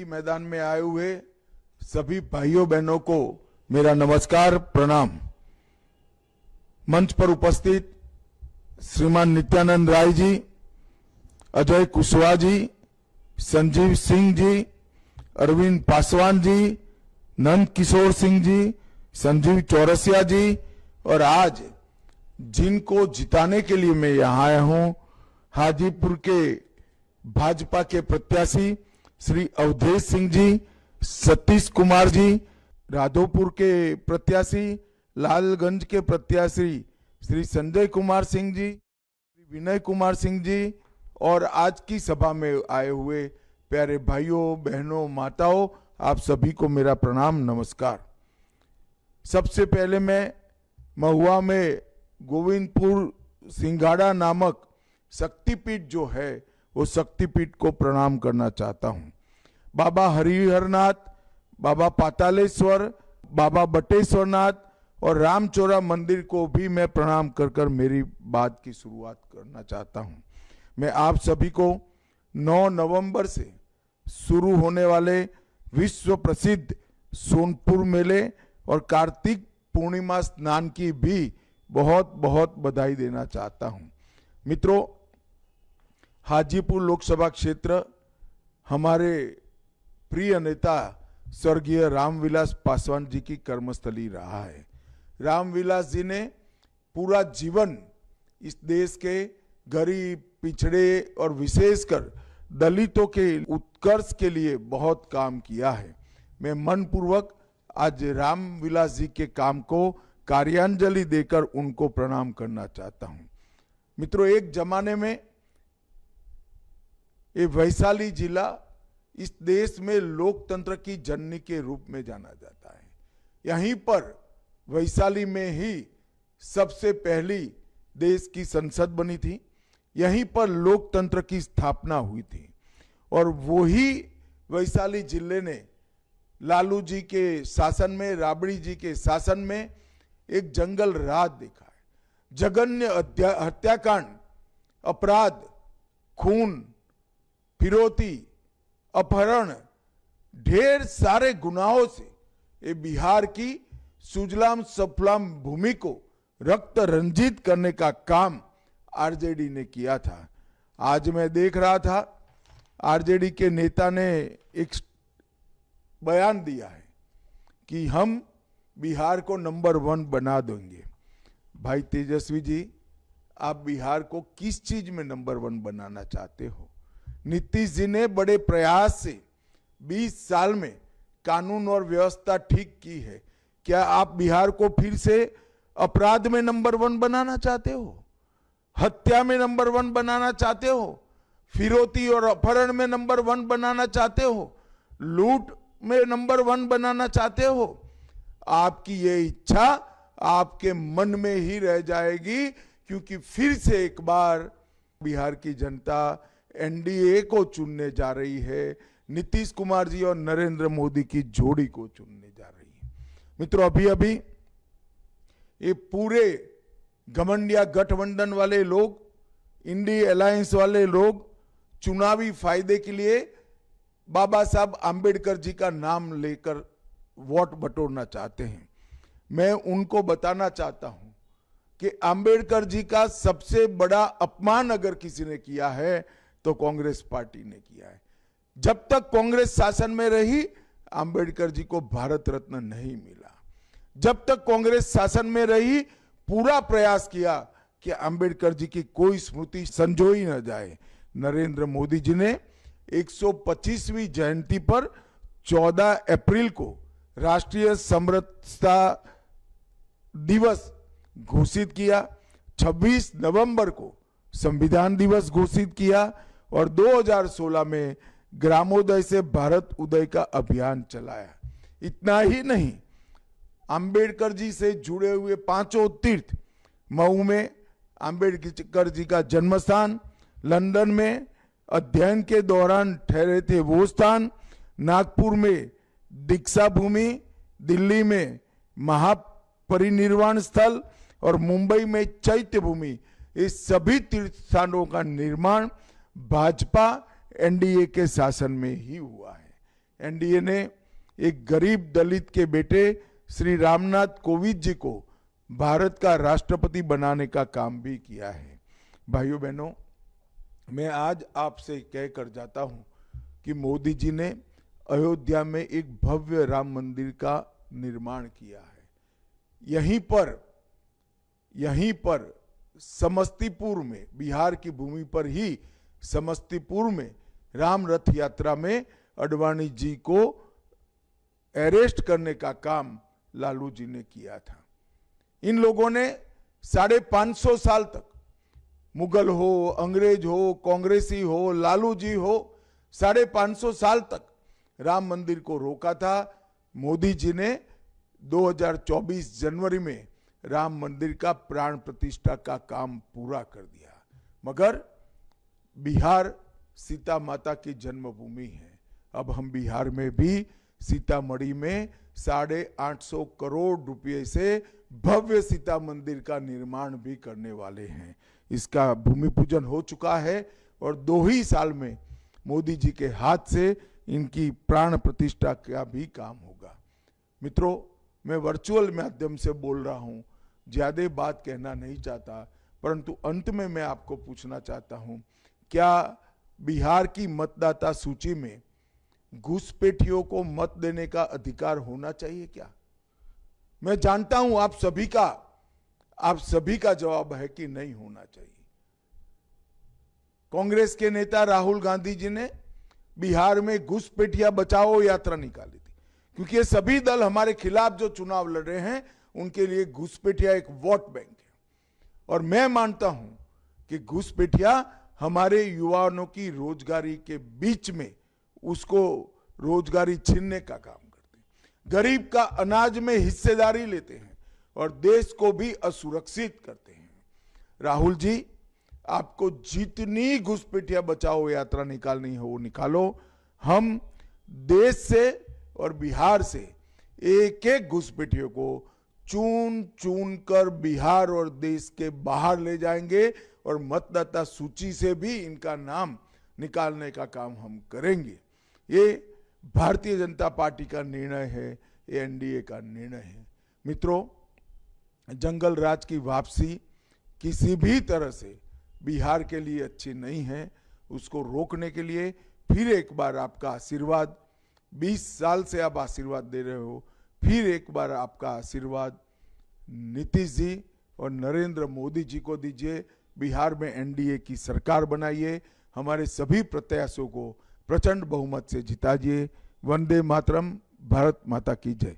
मैदान में आए हुए सभी भाइयों बहनों को मेरा नमस्कार प्रणाम। मंच पर उपस्थित श्रीमान नित्यानंद राय जी, अजय कुशवाहा जी, संजीव सिंह जी, अरविंद पासवान जी, नंद किशोर सिंह जी, संजीव चौरसिया जी और आज जिनको जिताने के लिए मैं यहां आया हूं, हाजीपुर के भाजपा के प्रत्याशी श्री अवधेश सिंह जी, सतीश कुमार जी, राधोपुर के प्रत्याशी, लालगंज के प्रत्याशी श्री संजय कुमार सिंह जी, विनय कुमार सिंह जी और आज की सभा में आए हुए प्यारे भाइयों बहनों माताओं, आप सभी को मेरा प्रणाम नमस्कार। सबसे पहले मैं महुआ में गोविंदपुर सिंघाड़ा नामक शक्तिपीठ जो है वो शक्तिपीठ को प्रणाम करना चाहता हूं। बाबा हरिहरनाथ, बाबा पातालेश्वर, बाबा बटेश्वरनाथ और रामचोरा मंदिर को भी मैं प्रणाम कर कर मेरी बात की शुरुआत करना चाहता हूं। मैं आप सभी को 9 नवंबर से शुरू होने वाले विश्व प्रसिद्ध सोनपुर मेले और कार्तिक पूर्णिमा स्नान की भी बहुत बहुत बधाई देना चाहता हूं। मित्रों, हाजीपुर लोकसभा क्षेत्र हमारे प्रिय नेता स्वर्गीय रामविलास पासवान जी की कर्मस्थली रहा है। रामविलास जी ने पूरा जीवन इस देश के गरीब, पिछड़े और विशेषकर दलितों के उत्कर्ष के लिए बहुत काम किया है। मैं मनपूर्वक आज रामविलास जी के काम को कार्यांजलि देकर उनको प्रणाम करना चाहता हूं। मित्रों, एक जमाने में ये वैशाली जिला इस देश में लोकतंत्र की जननी के रूप में जाना जाता है। यहीं पर वैशाली में ही सबसे पहली देश की संसद बनी थी, यहीं पर लोकतंत्र की स्थापना हुई थी और वही वैशाली जिले ने लालू जी के शासन में, राबड़ी जी के शासन में एक जंगल राज देखा है। जघन्य हत्याकांड, अपराध, खून, फिरौती, अपहरण, ढेर सारे गुनाहों से ये बिहार की सुजलाम सफलाम भूमि को रक्त रंजित करने का काम आरजेडी ने किया था। आज मैं देख रहा था आरजेडी के नेता ने एक बयान दिया है कि हम बिहार को नंबर 1 बना देंगे। भाई तेजस्वी जी, आप बिहार को किस चीज में नंबर 1 बनाना चाहते हो? नीतीश जी ने बड़े प्रयास से 20 साल में कानून और व्यवस्था ठीक की है। क्या आप बिहार को फिर से अपराध में नंबर 1 बनाना चाहते हो? हत्या में नंबर 1 बनाना चाहते हो? फिरौती और अपहरण में नंबर 1 बनाना चाहते हो? लूट में नंबर 1 बनाना चाहते हो? आपकी ये इच्छा आपके मन में ही रह जाएगी, क्योंकि फिर से एक बार बिहार की जनता एनडीए को चुनने जा रही है। नीतीश कुमार जी और नरेंद्र मोदी की जोड़ी को चुनने जा रही है। मित्रों, अभी अभी ये पूरे घमंडिया गठबंधन वाले लोग, इंडी अलायंस वाले लोग चुनावी फायदे के लिए बाबा साहब आंबेडकर जी का नाम लेकर वोट बटोरना चाहते हैं। मैं उनको बताना चाहता हूं कि आंबेडकर जी का सबसे बड़ा अपमान अगर किसी ने किया है तो कांग्रेस पार्टी ने किया है। जब तक कांग्रेस शासन में रही, आंबेडकर जी को भारत रत्न नहीं मिला। जब तक कांग्रेस शासन में रही, पूरा प्रयास किया कि आंबेडकर जी की कोई स्मृति संजोई न जाए। नरेंद्र मोदी जी ने 125वीं जयंती पर 14 अप्रैल को राष्ट्रीय समरसता दिवस घोषित किया, 26 नवंबर को संविधान दिवस घोषित किया और 2016 में ग्रामोदय से भारत उदय का अभियान चलाया। इतना ही नहीं, अंबेडकर जी से जुड़े हुए 5 तीर्थ, मऊ में अंबेडकर जी का जन्म स्थान, लंदन में अध्ययन के दौरान ठहरे थे वो स्थान, नागपुर में दीक्षा भूमि, दिल्ली में महापरिनिर्वाण स्थल और मुंबई में चैत्य भूमि, इस सभी तीर्थ स्थानों का निर्माण भाजपा एनडीए के शासन में ही हुआ है। एनडीए ने एक गरीब दलित के बेटे श्री रामनाथ कोविंद जी को भारत का राष्ट्रपति बनाने का काम भी किया है। भाइयों बहनों, मैं आज आपसे कहकर जाता हूं कि मोदी जी ने अयोध्या में एक भव्य राम मंदिर का निर्माण किया है। यहीं पर समस्तीपुर में, बिहार की भूमि पर ही समस्तीपुर में राम रथ यात्रा में अडवाणी जी को अरेस्ट करने का काम लालू जी ने किया था। इन लोगों ने 550 साल तक, मुगल हो, अंग्रेज हो, कांग्रेसी हो, लालू जी हो, 550 साल तक राम मंदिर को रोका था। मोदी जी ने 2024 जनवरी में राम मंदिर का प्राण प्रतिष्ठा का काम पूरा कर दिया। मगर बिहार सीता माता की जन्मभूमि है। अब हम बिहार में भी सीतामढ़ी में 850 करोड़ रुपए से भव्य सीता मंदिर का निर्माण भी करने वाले हैं। इसका भूमि पूजन हो चुका है और 2 ही साल में मोदी जी के हाथ से इनकी प्राण प्रतिष्ठा का भी काम होगा। मित्रों, मैं वर्चुअल माध्यम से बोल रहा हूं, ज्यादा बात कहना नहीं चाहता, परंतु अंत में मैं आपको पूछना चाहता हूं, क्या बिहार की मतदाता सूची में घुसपैठियों को मत देने का अधिकार होना चाहिए क्या? मैं जानता हूं आप सभी का जवाब है कि नहीं होना चाहिए। कांग्रेस के नेता राहुल गांधी जी ने बिहार में घुसपैठिया बचाओ यात्रा निकाली थी, क्योंकि ये सभी दल हमारे खिलाफ जो चुनाव लड़ रहे हैं उनके लिए घुसपैठिया एक वोट बैंक है। और मैं मानता हूं कि घुसपैठिया हमारे युवाओं की रोजगारी के बीच में उसको रोजगारी छीनने का काम करते हैं, गरीब का अनाज में हिस्सेदारी लेते हैं और देश को भी असुरक्षित करते हैं। राहुल जी, आपको जितनी घुसपैठिया बचाओ यात्रा निकालनी हो वो निकालो। हम देश से और बिहार से एक एक घुसपैठियों को चुन चुन कर बिहार और देश के बाहर ले जाएंगे और मतदाता सूची से भी इनका नाम निकालने का काम हम करेंगे। ये भारतीय जनता पार्टी का निर्णय है, ये एनडीए का निर्णय है। मित्रों, जंगल राज की वापसी किसी भी तरह से बिहार के लिए अच्छी नहीं है। उसको रोकने के लिए फिर एक बार आपका आशीर्वाद, 20 साल से आप आशीर्वाद दे रहे हो, फिर एक बार आपका आशीर्वाद नीतीश जी और नरेंद्र मोदी जी को दीजिए। बिहार में एनडीए की सरकार बनाइए, हमारे सभी प्रत्याशियों को प्रचंड बहुमत से जिताइए। वंदे मातरम। भारत माता की जय।